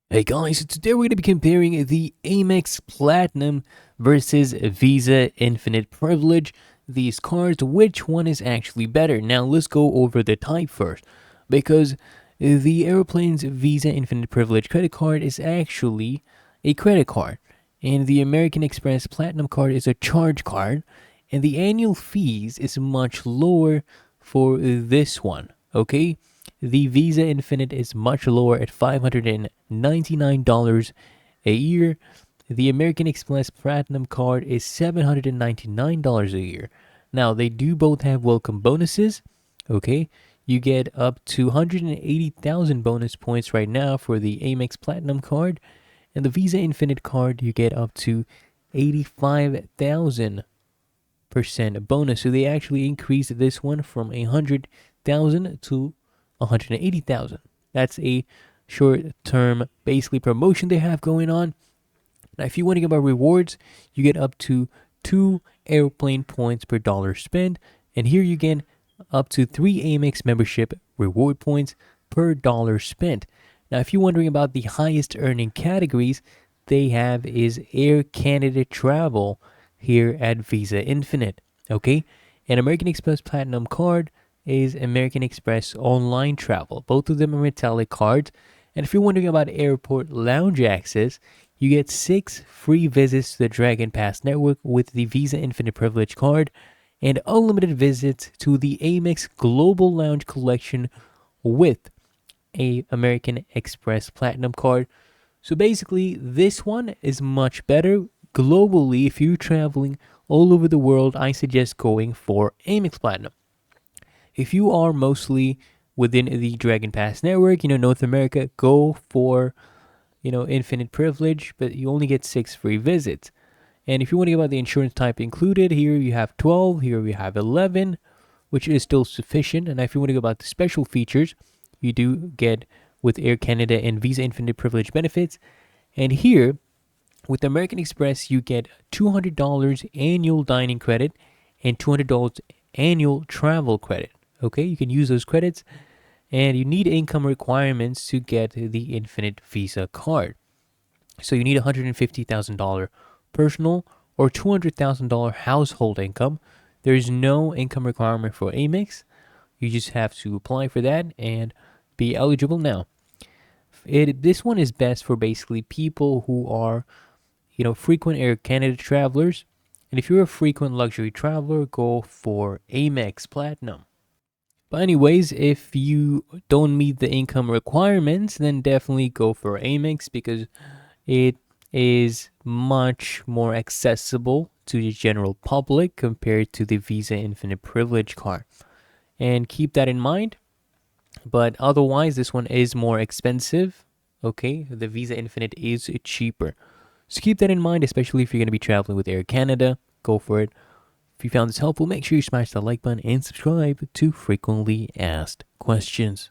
Hey guys, so today we're going to be comparing the Amex Platinum versus Visa Infinite Privilege. These cards, which one is actually better? Now let's go over the type first, because the airplane's Visa Infinite Privilege credit card is actually a credit card, and the American Express Platinum card is a charge card, and the annual fees is much lower for this one. Okay, the Visa Infinite is much lower at $599 a year. The American Express Platinum card is $799 a year. Now, they do both have welcome bonuses. Okay, you get up to 180,000 bonus points right now for the Amex Platinum card, and the Visa Infinite card you get up to 85,000% bonus. So they actually increased this one from 100,000 to 180,000. That's a short-term basically promotion they have going on. Now, if you want to get about rewards, you get up to 2 airplane points per dollar spent, and here you get up to 3 Amex membership reward points per dollar spent. Now, if you're wondering about the highest earning categories they have is Air Canada Travel here at Visa Infinite. Okay, an American Express Platinum card is American Express Online Travel. Both of them are metallic cards. And if you're wondering about airport lounge access, you get 6 free visits to the Dragon Pass network with the Visa Infinite Privilege card and unlimited visits to the Amex Global Lounge collection with a American Express Platinum card. So basically, this one is much better globally. If you're traveling all over the world, I suggest going for Amex Platinum. If you are mostly within the Dragon Pass network, North America, go for, infinite privilege, but you only get 6 free visits. And if you want to get about the insurance type included, here you have 12, here we have 11, which is still sufficient. And if you want to go about the special features, you do get with Air Canada and Visa Infinite Privilege benefits. And here, with American Express, you get $200 annual dining credit and $200 annual travel credit. Okay, you can use those credits, and you need income requirements to get the Infinite Visa card. So you need $150,000 personal or $200,000 household income. There is no income requirement for Amex. You just have to apply for that and be eligible now. This one is best for basically people who are, frequent Air Canada travelers. And if you're a frequent luxury traveler, go for Amex Platinum. But anyways, if you don't meet the income requirements, then definitely go for Amex because it is much more accessible to the general public compared to the Visa Infinite Privilege card. And keep that in mind. But otherwise, this one is more expensive. Okay, the Visa Infinite is cheaper. So keep that in mind, especially if you're going to be traveling with Air Canada. Go for it. If you found this helpful, make sure you smash the like button and subscribe to frequently asked questions.